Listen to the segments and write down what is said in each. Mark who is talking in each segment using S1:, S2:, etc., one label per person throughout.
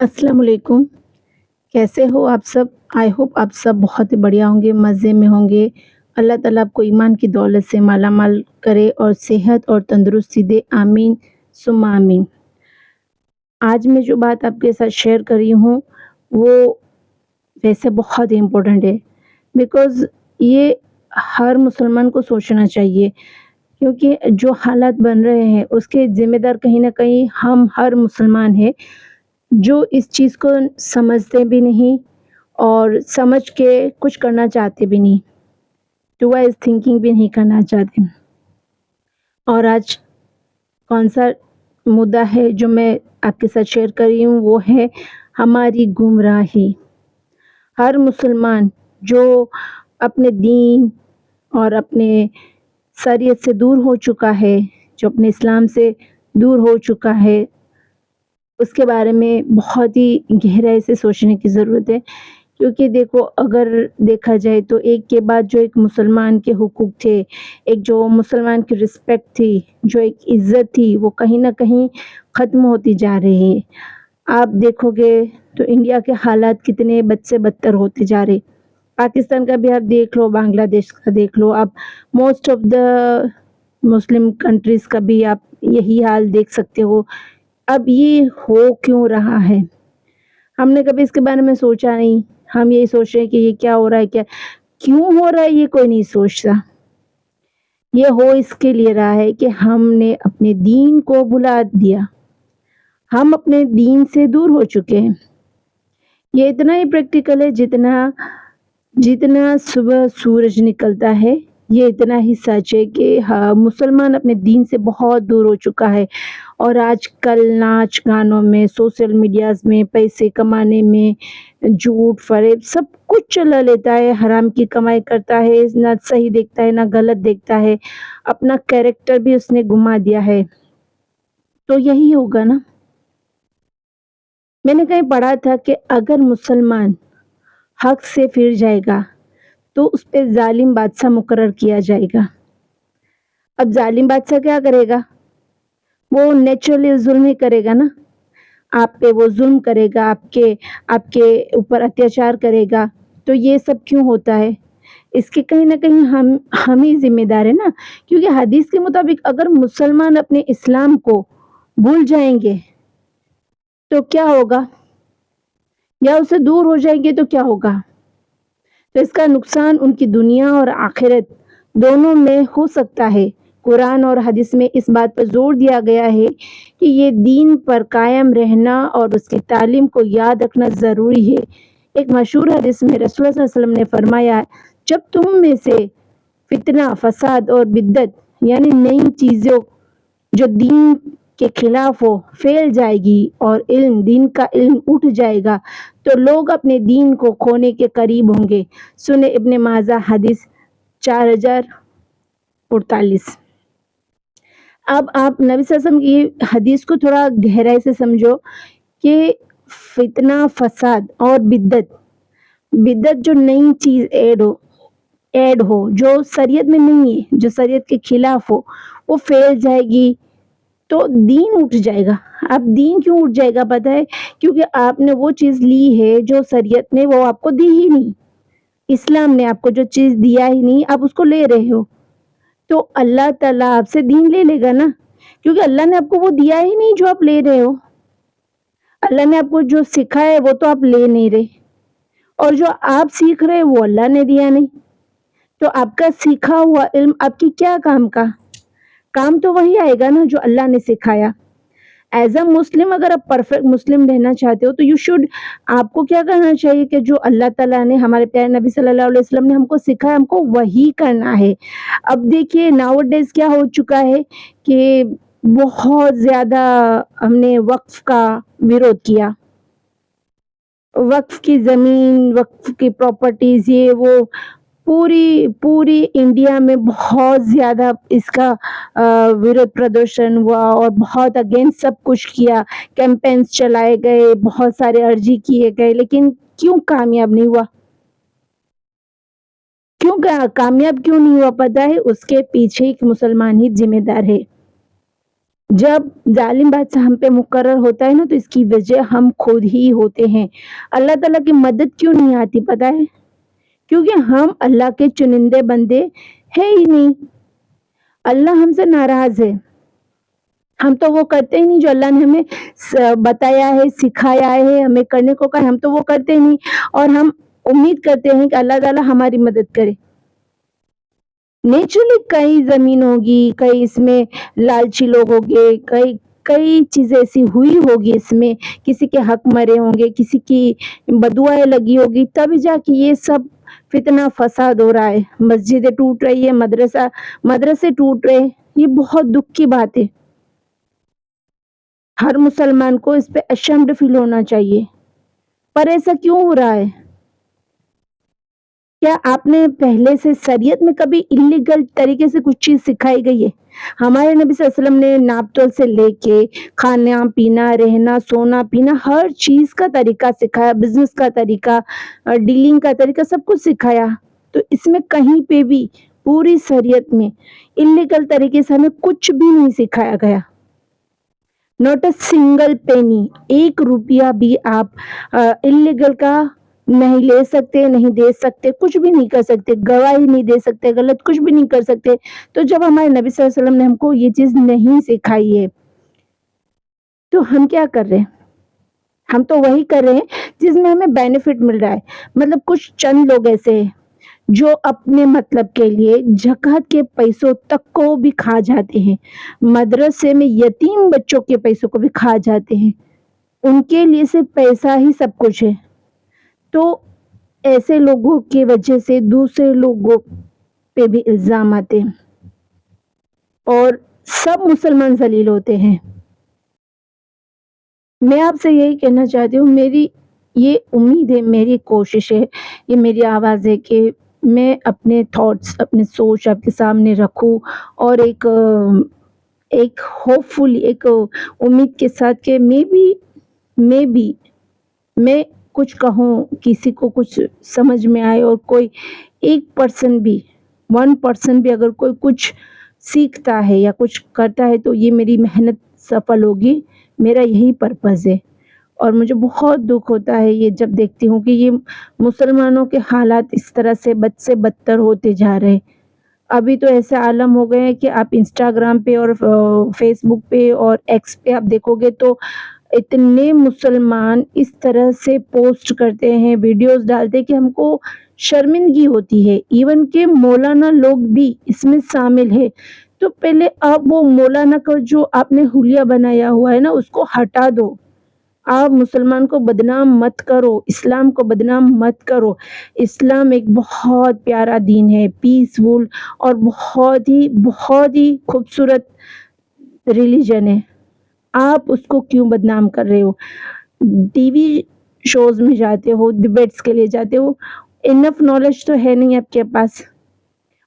S1: السلام علیکم، کیسے ہو آپ سب؟ آئی ہوپ آپ سب بہت ہی بڑھیا ہوں گے، مزے میں ہوں گے۔ اللہ تعالیٰ آپ کو ایمان کی دولت سے مالا مال کرے اور صحت اور تندرستی دے، آمین ثم آمین۔ آج میں جو بات آپ کے ساتھ شیئر کر رہی ہوں وہ ویسے بہت ہی امپورٹنٹ ہے، بیکاز یہ ہر مسلمان کو سوچنا چاہیے، کیونکہ جو حالات بن رہے ہیں اس کے ذمہ دار کہیں نہ کہیں ہم ہر مسلمان ہیں، جو اس چیز کو سمجھتے بھی نہیں اور سمجھ کے کچھ کرنا چاہتے بھی نہیں، ٹو وائز تھنکنگ بھی نہیں کرنا چاہتے۔ اور آج کون سا مدعا ہے جو میں آپ کے ساتھ شیئر کر رہی ہوں، وہ ہے ہماری گمراہی۔ ہر مسلمان جو اپنے دین اور اپنے شریعت سے دور ہو چکا ہے، جو اپنے اسلام سے دور ہو چکا ہے، اس کے بارے میں بہت ہی گہرائی سے سوچنے کی ضرورت ہے، کیونکہ دیکھو اگر دیکھا جائے تو ایک کے بعد جو ایک مسلمان کے حقوق تھے، ایک جو مسلمان کی رسپیکٹ تھی، جو ایک عزت تھی، وہ کہیں نہ کہیں ختم ہوتی جا رہی ہے۔ آپ دیکھو گے تو انڈیا کے حالات کتنے بد سے بدتر ہوتے جا رہے، پاکستان کا بھی آپ دیکھ لو، بنگلہ دیش کا دیکھ لو، آپ most of the Muslim countries کا بھی آپ یہی حال دیکھ سکتے ہو۔ اب یہ ہو کیوں رہا ہے؟ ہم نے کبھی اس کے بارے میں سوچا نہیں، ہم یہی سوچ رہے ہیں کہ یہ کیا ہو رہا ہے، کیوں ہو رہا ہے، یہ کوئی نہیں سوچتا۔ یہ ہو اس کے لیے رہا ہے کہ ہم نے اپنے دین کو بھلا دیا، ہم اپنے دین سے دور ہو چکے ہیں۔ یہ اتنا ہی پریکٹیکل ہے جتنا صبح سورج نکلتا ہے، یہ اتنا ہی سچ ہے کہ مسلمان اپنے دین سے بہت دور ہو چکا ہے، اور آج کل ناچ گانوں میں، سوشل میڈیاز میں، پیسے کمانے میں جھوٹ فریب سب کچھ چلا لیتا ہے، حرام کی کمائی کرتا ہے، نہ صحیح دیکھتا ہے نہ غلط دیکھتا ہے، اپنا کیریکٹر بھی اس نے گما دیا ہے۔ تو یہی ہوگا نا۔ میں نے کہیں پڑھا تھا کہ اگر مسلمان حق سے پھر جائے گا تو اس پہ ظالم بادشاہ مقرر کیا جائے گا۔ اب ظالم بادشاہ کیا کرے گا؟ وہ نیچرلی ظلم ہی کرے گا نا، آپ پہ وہ ظلم کرے گا، آپ کے اوپر اتیاچار کرے گا۔ تو یہ سب کیوں ہوتا ہے؟ اس کے کہیں نہ کہیں ہم ہی ذمہ دار ہیں نا، کیونکہ حدیث کے مطابق اگر مسلمان اپنے اسلام کو بھول جائیں گے تو کیا ہوگا، یا اسے دور ہو جائیں گے تو کیا ہوگا؟ تو اس کا نقصان ان کی دنیا اور آخرت دونوں میں ہو سکتا ہے۔ قرآن اور حدیث میں اس بات پر زور دیا گیا ہے کہ یہ دین پر قائم رہنا اور اس کی تعلیم کو یاد رکھنا ضروری ہے۔ ایک مشہور حدیث میں رسول اللہ صلی اللہ علیہ وسلم نے فرمایا، جب تم میں سے فتنہ، فساد اور بدعت یعنی نئی چیزوں جو دین کے خلاف ہو پھیل جائے گی اور دین کا علم اٹھ جائے گا تو لوگ اپنے دین کو کھونے کے قریب ہوں گے۔ سنیں ابن ماجہ حدیث 4048۔ اب آپ نبی صلی اللہ علیہ وسلم کی حدیث کو تھوڑا گہرائی سے سمجھو کہ فتنہ، فساد اور بدعت جو نئی چیز ایڈ ہو جو شریعت میں نہیں ہے، جو شریعت کے خلاف ہو، وہ پھیل جائے گی تو دین اٹھ جائے گا۔ اب دین کیوں اٹھ جائے گا پتہ ہے؟ کیونکہ آپ نے وہ چیز لی ہے جو شریعت نے وہ آپ کو دی ہی نہیں، اسلام نے آپ کو جو چیز دیا ہی نہیں، آپ اس کو لے رہے ہو، تو اللہ تعالیٰ آپ سے دین لے لے گا نا، کیونکہ اللہ نے آپ کو وہ دیا ہی نہیں جو آپ لے رہے ہو۔ اللہ نے آپ کو جو سکھایا ہے وہ تو آپ لے نہیں رہے، اور جو آپ سیکھ رہے وہ اللہ نے دیا نہیں، تو آپ کا سیکھا ہوا علم آپ کی کیا کام تو وہی آئے گا نا جو اللہ نے سکھایا۔ ایز اے مسلم اگر آپ پرفیکٹ مسلم رہنا چاہتے ہو تو آپ کو کیا کرنا چاہیے کہ جو اللہ تعالیٰ نے، ہمارے پیارے نبی صلی اللہ علیہ وسلم نے ہم کو سکھایا، ہم کو وہی کرنا ہے۔ اب دیکھیے ناؤ ڈیز کیا ہو چکا ہے کہ بہت زیادہ ہم نے وقف کا ویرود کیا، وقف کی زمین، وقف کی پراپرٹیز، یہ وہ پوری انڈیا میں بہت زیادہ اس کا ویرود پردرشن ہوا، اور بہت اگینسٹ سب کچھ کیا، کیمپینز چلائے گئے، بہت سارے عرضی کیے گئے، لیکن کیوں کامیاب نہیں ہوا؟ کامیاب کیوں نہیں ہوا پتہ ہے؟ اس کے پیچھے ایک مسلمان ہی ذمہ دار ہے۔ جب ظالم بادشاہ ہم پہ مقرر ہوتا ہے نا تو اس کی وجہ ہم خود ہی ہوتے ہیں. اللہ تعالیٰ کی مدد کیوں نہیں آتی پتہ ہے؟ کیونکہ ہم اللہ کے چنندے بندے ہیں ہی نہیں. اللہ ہم سے ناراض ہے. ہم تو وہ کرتے ہی نہیں جو اللہ نے ہمیں بتایا ہے، سکھایا ہے، ہمیں کرنے کو کہا، ہم تو وہ کرتے ہی نہیں. اور ہم امید کرتے ہیں کہ اللہ تعالیٰ ہماری مدد کرے. نیچرلی کئی زمین ہوگی، کئی اس میں لالچی لوگ ہوگے، کئی چیزیں ایسی ہوئی ہوگی، اس میں کسی کے حق مرے ہوں گے، کسی کی بدعائیں لگی ہوگی، تبھی جا کے یہ سب فتنہ فساد ہو رہا ہے. مسجدیں ٹوٹ رہی ہے، مدرسے ٹوٹ رہے. یہ بہت دکھ کی بات ہے. ہر مسلمان کو اس پہ اشمڈ فیل ہونا چاہیے. پر ایسا کیوں ہو رہا ہے؟ کیا آپ نے پہلے سے شریعت میں کبھی انلیگل طریقے سے کچھ چیز سکھائی گئی ہے؟ ہمارے نبی صلی اللہ علیہ وسلم نے ناپ تول سے لے کے کھانا پینا، رہنا، سونا، پینا، ہر چیز کا طریقہ سکھایا. بزنس کا طریقہ، ڈیلنگ کا طریقہ، سب کچھ سکھایا. تو اس میں کہیں پہ بھی پوری شریعت میں انلیگل طریقے سے ہمیں کچھ بھی نہیں سکھایا گیا. ناٹ اے سنگل پینی، 1 روپیہ بھی آپ انلیگل کا نہیں لے سکتے، نہیں دے سکتے، کچھ بھی نہیں کر سکتے، گواہی نہیں دے سکتے، غلط کچھ بھی نہیں کر سکتے. تو جب ہمارے نبی صلی اللہ علیہ وسلم نے ہم کو یہ چیز نہیں سکھائی ہے تو ہم کیا کر رہے ہیں؟ ہم تو وہی کر رہے ہیں جس میں ہمیں بینیفٹ مل رہا ہے. مطلب کچھ چند لوگ ایسے ہیں جو اپنے مطلب کے لیے زکوٰۃ کے پیسوں تک کو بھی کھا جاتے ہیں، مدرسے میں یتیم بچوں کے پیسوں کو بھی کھا جاتے ہیں. ان کے لیے صرف پیسہ ہی سب کچھ ہے. تو ایسے لوگوں کی وجہ سے دوسرے لوگوں پہ بھی الزام آتے ہیں اور سب مسلمان ذلیل ہوتے ہیں. میں آپ سے یہی کہنا چاہتی ہوں، میری یہ امید ہے، میری کوشش ہے، یہ میری آواز ہے کہ میں اپنے تھاٹس، اپنی سوچ آپ کے سامنے رکھوں اور ایک ہوپ فل، ایک امید کے ساتھ کہ میں کچھ کہوں، کسی کو کچھ سمجھ میں آئے اور کوئی 1% بھی اگر کوئی کچھ سیکھتا ہے یا کچھ کرتا ہے تو یہ میری محنت سفل ہوگی. میرا یہی پرپز ہے. اور مجھے بہت دکھ ہوتا ہے یہ جب دیکھتی ہوں کہ یہ مسلمانوں کے حالات اس طرح سے بد سے بدتر ہوتے جا رہے. ابھی تو ایسے عالم ہو گئے ہیں کہ آپ انسٹاگرام پہ اور فیس بک پہ اور ایکس پہ آپ دیکھو گے تو اتنے مسلمان اس طرح سے پوسٹ کرتے ہیں، ویڈیوز ڈالتے کہ ہم کو شرمندگی ہوتی ہے. ایون کہ مولانا لوگ بھی اس میں شامل ہے. تو پہلے آپ وہ مولانا کا جو آپ نے حلیہ بنایا ہوا ہے نا اس کو ہٹا دو. آپ مسلمان کو بدنام مت کرو، اسلام کو بدنام مت کرو. اسلام ایک بہت پیارا دین ہے، پیسفل اور بہت ہی خوبصورت ریلیجن ہے. آپ اس کو کیوں بدنام کر رہے ہو؟ ٹی وی شوز میں جاتے ہو، ڈبیٹس کے لیے جاتے ہو، انف نالج تو ہے نہیں آپ کے پاس،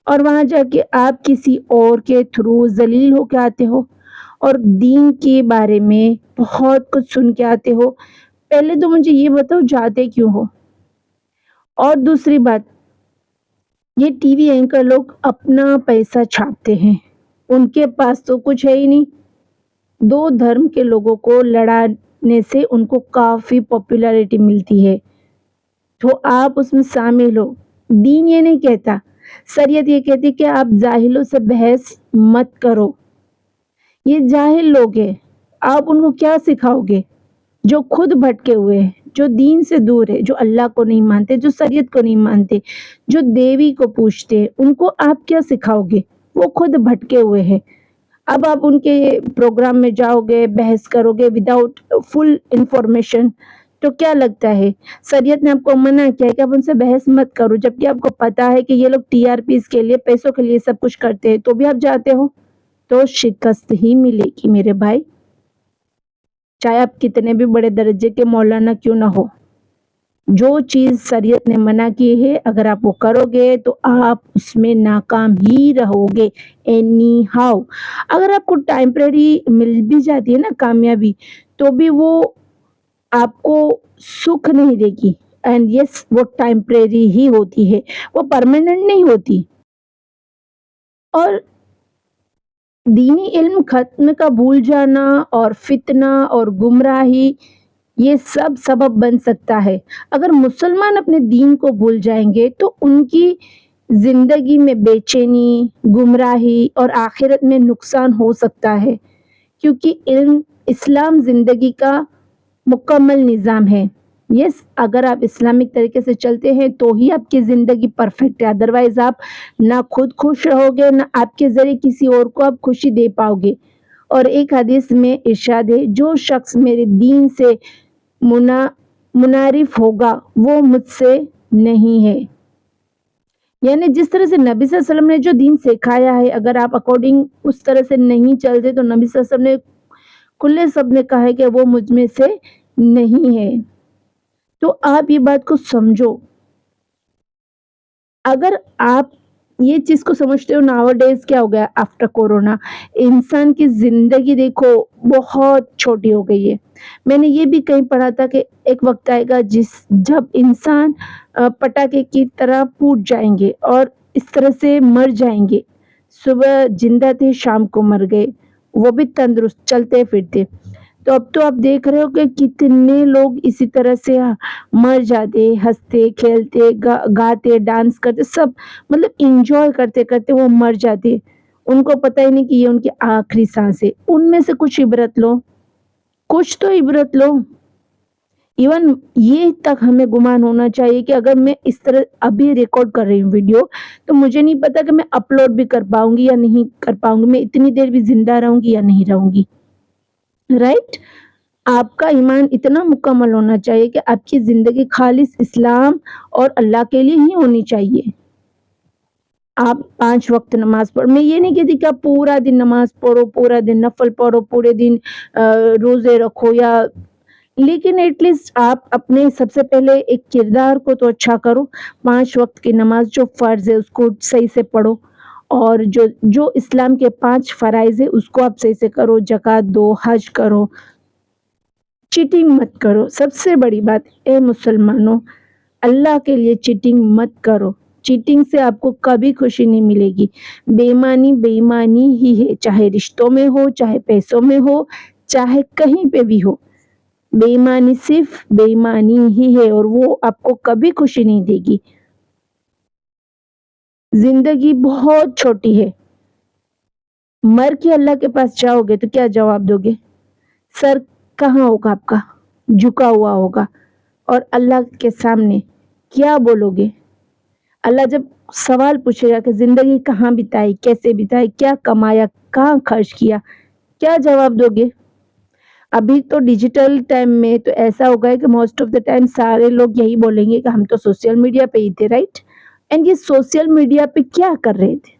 S1: اور وہاں جا کے آپ کسی اور کے تھرو ذلیل ہو کے آتے ہو اور دین کے بارے میں بہت کچھ سن کے آتے ہو. پہلے تو مجھے یہ بتاؤ جاتے کیوں ہو؟ اور دوسری بات، یہ ٹی وی اینکر لوگ اپنا پیسہ چھاپتے ہیں، ان کے پاس تو کچھ ہے ہی نہیں. 2 دھرم کے لوگوں کو لڑانے سے ان کو کافی پاپولیرٹی ملتی ہے. تو آپ اس میں شامل ہو. دین یہ نہیں کہتا، شریعت یہ کہتی کہ آپ جاہلوں سے بحث مت کرو. یہ جاہل لوگ ہیں، آپ ان کو کیا سکھاؤ گے؟ جو خود بھٹکے ہوئے ہیں، جو دین سے دور ہے، جو اللہ کو نہیں مانتے، جو شریعت کو نہیں مانتے، جو دیوی کو پوجتے ہیں، ان کو آپ کیا سکھاؤ گے؟ وہ خود بھٹکے ہوئے ہیں. اب آپ ان کے پروگرام میں جاؤ گے، بحث کرو گے وداؤٹ فل انفارمیشن، تو کیا لگتا ہے شریعت نے آپ کو منع کیا ہے کہ آپ ان سے بحث مت کرو، جبکہ آپ کو پتا ہے کہ یہ لوگ ٹی آر پیز کے لیے، پیسوں کے لیے سب کچھ کرتے ہیں، تو بھی آپ جاتے ہو. تو شکست ہی ملے گی میرے بھائی، چاہے آپ کتنے بھی بڑے درجے کے مولانا کیوں نہ ہو. جو چیز شریعت نے منع کی ہے اگر آپ وہ کرو گے تو آپ اس میں ناکام ہی رہو گے اینی ہاؤ. اگر آپ کو ٹائمپریری مل بھی جاتی ہے نا کامیابی، تو بھی وہ آپ کو سکھ نہیں دے گی. اینڈ یس، وہ ٹائمپریری ہی ہوتی ہے، وہ پرماننٹ نہیں ہوتی. اور دینی علم ختم کا بھول جانا اور فتنہ اور گمراہی یہ سب سبب بن سکتا ہے۔ اگر مسلمان اپنے دین کو بھول جائیں گے تو ان کی زندگی میں بے چینی، گمراہی اور آخرت میں نقصان ہو سکتا ہے، کیونکہ اسلام زندگی کا مکمل نظام ہے۔ یس، اگر آپ اسلامک طریقے سے چلتے ہیں تو ہی آپ کی زندگی پرفیکٹ ہے، ادروائز آپ نہ خود خوش رہو گے، نہ آپ کے ذریعے کسی اور کو آپ خوشی دے پاؤ گے۔ اور ایک حدیث میں ارشاد ہے، جو شخص میرے دین سے منحرف ہوگا وہ مجھ سے نہیں ہے۔ یعنی جس طرح سے نبی صلی اللہ علیہ وسلم نے جو دین سکھایا ہے، اگر آپ اکارڈنگ اس طرح سے نہیں چلتے تو نبی صلی اللہ علیہ وسلم نے کھلے سب نے کہا ہے کہ وہ مجھ میں سے نہیں ہے۔ تو آپ یہ بات کو سمجھو، اگر آپ یہ چیز کو سمجھتے ہو، ناؤ ڈیز کیا ہو گیا آفٹر کورونا، انسان کی زندگی دیکھو بہت چھوٹی ہو گئی ہے۔ میں نے یہ بھی کہیں پڑھا تھا کہ ایک وقت آئے گا جب انسان پٹاخے کی طرح پھوٹ جائیں گے اور اس طرح سے مر جائیں گے، صبح زندہ تھے شام کو مر گئے، وہ بھی تندرست چلتے پھرتے۔ تو اب تو آپ دیکھ رہے ہو کہ کتنے لوگ اسی طرح سے مر جاتے، ہنستے کھیلتے گاتے ڈانس کرتے، سب مطلب انجوائے کرتے کرتے وہ مر جاتے، ان کو پتہ ہی نہیں کہ یہ ان کی آخری سانس ہے۔ ان میں سے کچھ عبرت لو، کچھ تو عبرت لو۔ ایون یہ تک ہمیں گمان ہونا چاہیے کہ اگر میں اس طرح ابھی ریکارڈ کر رہی ہوں ویڈیو، تو مجھے نہیں پتا کہ میں اپلوڈ بھی کر پاؤں گی یا نہیں کر پاؤں گی، میں اتنی دیر بھی زندہ رہوں گی یا نہیں رہوں گی، رائٹ؟ آپ کا ایمان اتنا مکمل ہونا چاہیے کہ آپ کی زندگی خالص اسلام اور اللہ کے لیے ہی ہونی چاہیے۔ آپ 5 وقت نماز پڑھو، میں یہ نہیں کہتی کہ آپ پورا دن نماز پڑھو، پورا دن نفل پڑھو، پورے دن روزے رکھو، لیکن ایٹ لیسٹ آپ اپنے سب سے پہلے ایک کردار کو تو اچھا کرو۔ 5 وقت کی نماز جو فرض ہے اس کو صحیح سے پڑھو، اور جو اسلام کے 5 فرائض ہے اس کو آپ صحیح سے کرو، زکوٰۃ دو، حج کرو، چیٹنگ مت کرو۔ سب سے بڑی بات، اے مسلمانوں، اللہ کے لیے چیٹنگ مت کرو۔ چیٹنگ سے آپ کو کبھی خوشی نہیں ملے گی۔ بے ایمانی ہی ہے، چاہے رشتوں میں ہو، چاہے پیسوں میں ہو، چاہے کہیں پہ بھی ہو۔ بے ایمانی صرف بے ایمانی ہی ہے، اور وہ آپ کو کبھی خوشی نہیں دے گی۔ زندگی بہت چھوٹی ہے، مر کے اللہ کے پاس جاؤ گے تو کیا جواب دو گے؟ سر کہاں ہوگا آپ کا؟ جھکا ہوا ہوگا، اور اللہ کے سامنے کیا بولو گے؟ اللہ جب سوال پوچھے گا کہ زندگی کہاں بتائی، کیسے بتائی، کیا کمایا، کہاں خرچ کیا، کیا جواب دو گے؟ ابھی تو ڈیجیٹل ٹائم میں تو ایسا ہوگا ہے کہ موسٹ آف دا ٹائم سارے لوگ یہی بولیں گے کہ ہم تو سوشل میڈیا پہ ہی تھے، رائٹ؟ اینڈ یہ سوشل میڈیا پہ کیا کر رہے تھے؟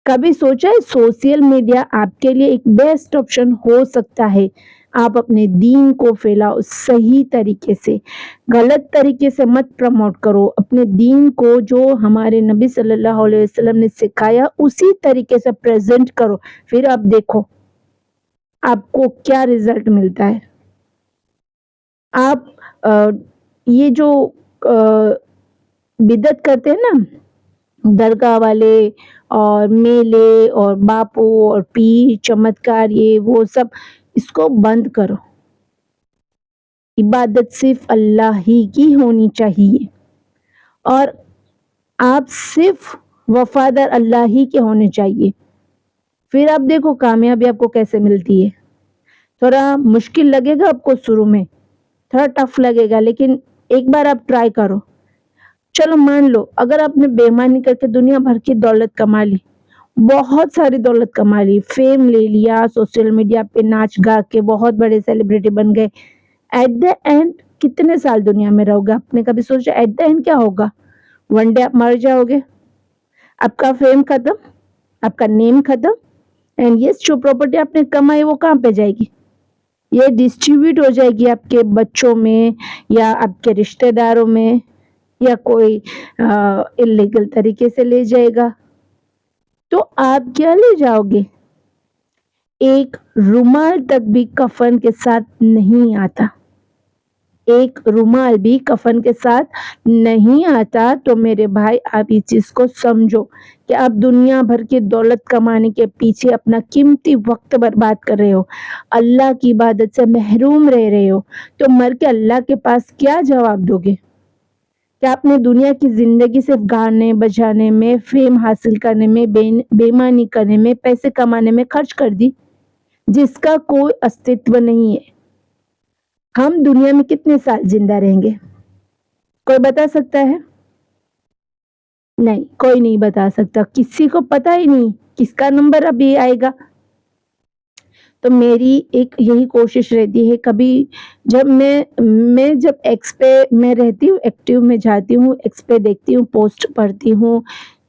S1: کبھی سوچا ہے سوشل میڈیا آپ کے لیے ایک بیسٹ آپشن ہو سکتا ہے؟ آپ اپنے دین کو پھیلاؤ صحیح طریقے سے، غلط طریقے سے مت پروموٹ کرو۔ اپنے دین کو جو ہمارے نبی صلی اللہ علیہ وسلم نے سکھایا اسی طریقے سے پریزنٹ کرو، پھر آپ دیکھو آپ کو کیا رزلٹ ملتا ہے۔ آپ یہ جو بدعت کرتے ہیں نا، درگاہ والے اور میلے اور باپو اور پیر چمتکار، یہ وہ سب، اس کو بند کرو۔ عبادت صرف اللہ ہی کی ہونی چاہیے، اور آپ صرف وفادار اللہ ہی کے ہونے چاہیے۔ پھر آپ دیکھو کامیابی آپ کو کیسے ملتی ہے۔ تھوڑا مشکل لگے گا آپ کو شروع میں، تھوڑا ٹف لگے گا، لیکن ایک بار آپ ٹرائی کرو۔ چلو مان لو اگر آپ نے بے ایمانی کر کے دنیا بھر کی دولت کما لی، بہت ساری دولت کما لی، فیم لے لیا، سوشل میڈیا پہ ناچ گا کے بہت بڑے سیلیبریٹی بن گئے، ایٹ دا اینڈ کتنے سال دنیا میں رہو گے؟ آپ نے کبھی سوچا ایٹ دا اینڈ کیا ہوگا؟ ون ڈے آپ مر جاؤ گے، آپ کا فیم ختم، آپ کا نیم ختم، اینڈ یس جو پراپرٹی آپ نے کمائی وہ کہاں پہ جائے گی؟ یہ ڈسٹریبیوٹ ہو جائے گی آپ کے بچوں میں، یا آپ کے رشتہ داروں میں، یا کوئی انلیگل طریقے سے لے جائے گا۔ تو آپ کیا لے جاؤ گے؟ ایک رومال تک بھی کفن کے ساتھ نہیں آتا، ایک رومال بھی کفن کے ساتھ نہیں آتا تو میرے بھائی آپ اس چیز کو سمجھو کہ آپ دنیا بھر کی دولت کمانے کے پیچھے اپنا قیمتی وقت برباد کر رہے ہو، اللہ کی عبادت سے محروم رہ رہے ہو، تو مر کے اللہ کے پاس کیا جواب دو گے؟ کیا آپ نے دنیا کی زندگی صرف گانے بجانے میں، فیم حاصل کرنے میں، بےمانی کرنے میں، پیسے کمانے میں خرچ کر دی جس کا کوئی استتو نہیں ہے؟ ہم دنیا میں کتنے سال زندہ رہیں گے؟ کوئی بتا سکتا ہے؟ نہیں، کوئی نہیں بتا سکتا، کسی کو پتا ہی نہیں کس کا نمبر ابھی آئے گا۔ تو میری ایک یہی کوشش رہتی ہے، کبھی جب میں جب ایکس پہ میں رہتی ہوں، ایکٹیو میں جاتی ہوں، ایکس پہ دیکھتی ہوں، پوسٹ پڑھتی ہوں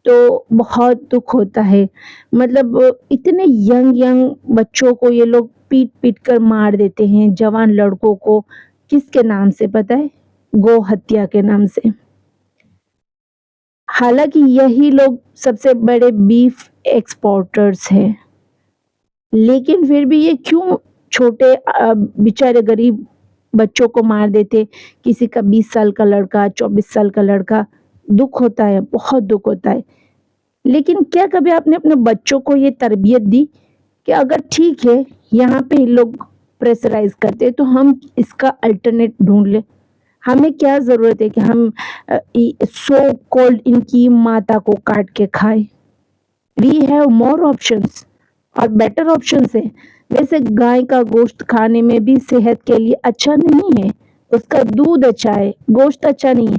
S1: تو بہت دکھ ہوتا ہے۔ مطلب اتنے ینگ بچوں کو یہ لوگ پیٹ پیٹ کر مار دیتے ہیں، جوان لڑکوں کو، کس کے نام سے پتہ ہے؟ گو ہتیا کے نام سے۔ حالانکہ یہی لوگ سب سے بڑے بیف ایکسپورٹرز ہیں، لیکن پھر بھی یہ کیوں چھوٹے بیچارے غریب بچوں کو مار دیتے؟ کسی کا 20 سال کا لڑکا، 24 سال کا لڑکا، دکھ ہوتا ہے، بہت دکھ ہوتا ہے۔ لیکن کیا کبھی آپ نے اپنے بچوں کو یہ تربیت دی کہ اگر ٹھیک ہے یہاں پہ لوگ پریشرائز کرتے تو ہم اس کا الٹرنیٹ ڈھونڈ لیں؟ ہمیں کیا ضرورت ہے کہ ہم سو کولڈ ان کی ماتا کو کاٹ کے کھائیں؟ وی ہیو مور آپشنس اور بیٹر آپشنس ہیں۔ ویسے گائے کا گوشت کھانے میں بھی صحت کے لیے اچھا نہیں ہے، اس کا دودھ اچھا ہے، گوشت اچھا نہیں ہے۔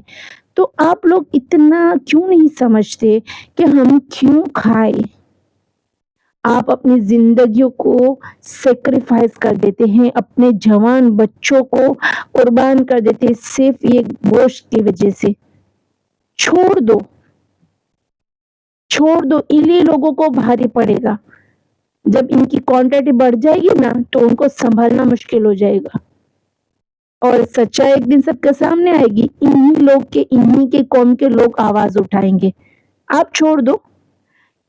S1: تو آپ لوگ اتنا کیوں نہیں سمجھتے کہ ہم کیوں کھائیں؟ آپ اپنی زندگیوں کو سیکریفائز کر دیتے ہیں، اپنے جوان بچوں کو قربان کر دیتے ہیں صرف یہ گوشت کی وجہ سے۔ چھوڑ دو، انہی لوگوں کو بھاری پڑے گا۔ جب ان کی کوانٹٹی بڑھ جائے گی نا تو ان کو سنبھالنا مشکل ہو جائے گا، اور سچائی ایک دن سب کے سامنے آئے گی۔ انہی کے قوم کے لوگ آواز اٹھائیں گے۔ آپ چھوڑ دو۔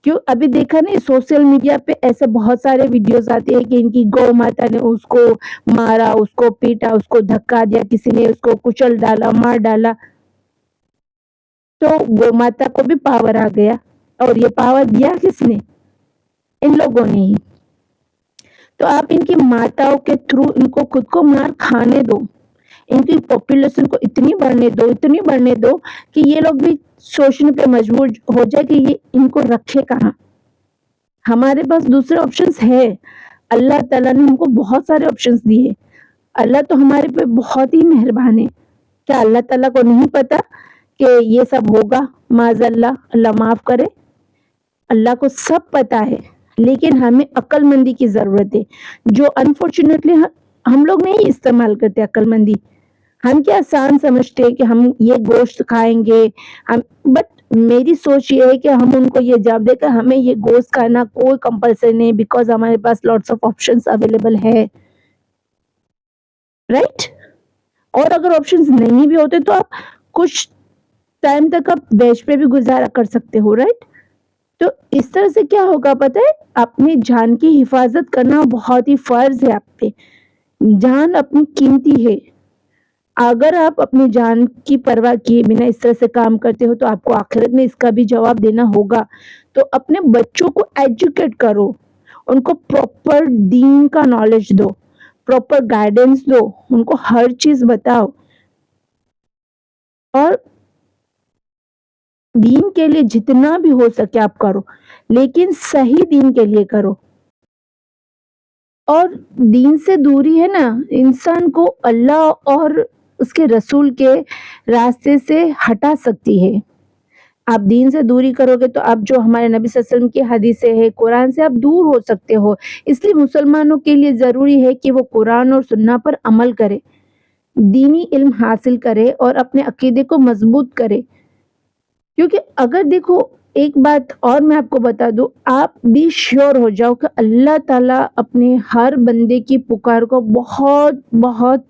S1: کیوں ابھی دیکھا نہیں سوشل میڈیا پہ ایسے بہت سارے ویڈیوز آتے ہیں کہ ان کی گو ماتا نے اس کو مارا، اس کو پیٹا، اس کو دھکا دیا، کسی نے اس کو کچل ڈالا، مار ڈالا، تو گو ماتا کو بھی پاور آ گیا۔ اور یہ پاور دیا کس نے؟ ان لوگوں نے ہی۔ تو آپ ان کی ماتاؤں کے تھرو ان کو خود کو مار کھانے دو، ان کی پاپولیشن کو اتنی بڑھنے دو کہ یہ لوگ بھی سوچنے پہ مجبور ہو جائے کہ یہ ان کو رکھے کہاں۔ ہمارے پاس دوسرے آپشنز ہے، اللہ تعالیٰ نے ہم کو بہت سارے آپشنز دیے۔ اللہ تو ہمارے پہ بہت ہی مہربان ہے۔ کیا اللہ تعالیٰ کو نہیں پتا کہ یہ سب ہوگا؟ معاذ اللہ معاف کرے، اللہ کو سب پتا ہے، لیکن ہمیں عقل مندی کی ضرورت ہے، جو انفارچونیٹلی ہم لوگ نہیں استعمال کرتے عقل مندی۔ ہم کیا آسان سمجھتے ہیں کہ ہم یہ گوشت کھائیں گے، بٹ میری سوچ یہ ہے کہ ہم ان کو یہ جواب دے کہ ہمیں یہ گوشت کھانا کوئی کمپلسری نہیں، بیکاز ہمارے پاس لاٹس آف آپشنز اویلیبل ہے، رائٹ؟ اور اگر آپشنز نہیں بھی ہوتے تو آپ کچھ ٹائم تک آپ ویج پہ بھی گزارا کر سکتے ہو، رائٹ؟ تو اس طرح سے کیا ہوگا پتہ ہے؟ اپنی جان کی حفاظت کرنا بہت ہی فرض ہے آپ پہ۔ جان اپنی قیمتی ہے۔ اگر آپ اپنی جان کی پرواہ کیے بنا اس طرح سے کام کرتے ہو تو آپ کو آخرت میں اس کا بھی جواب دینا ہوگا۔ تو اپنے بچوں کو ایجوکیٹ کرو، ان کو پراپر دین کا نالج دو، پراپر گائیڈنس دو، ان کو ہر چیز بتاؤ، اور دین کے لیے جتنا بھی ہو سکے آپ کرو، لیکن صحیح دین کے لیے کرو۔ اور دین سے دوری ہے نا انسان کو اللہ اور اس کے رسول کے راستے سے ہٹا سکتی ہے۔ آپ دین سے دوری کرو گے تو آپ جو ہمارے نبی صلی اللہ علیہ وسلم کی حدیثیں ہیں، قرآن سے آپ دور ہو سکتے ہو۔ اس لیے مسلمانوں کے لیے ضروری ہے کہ وہ قرآن اور سنت پر عمل کرے، دینی علم حاصل کرے اور اپنے عقیدے کو مضبوط کرے۔ کیونکہ اگر دیکھو ایک بات اور میں آپ کو بتا دوں، آپ بھی شیور ہو جاؤ کہ اللہ تعالیٰ اپنے ہر بندے کی پکار کو بہت بہت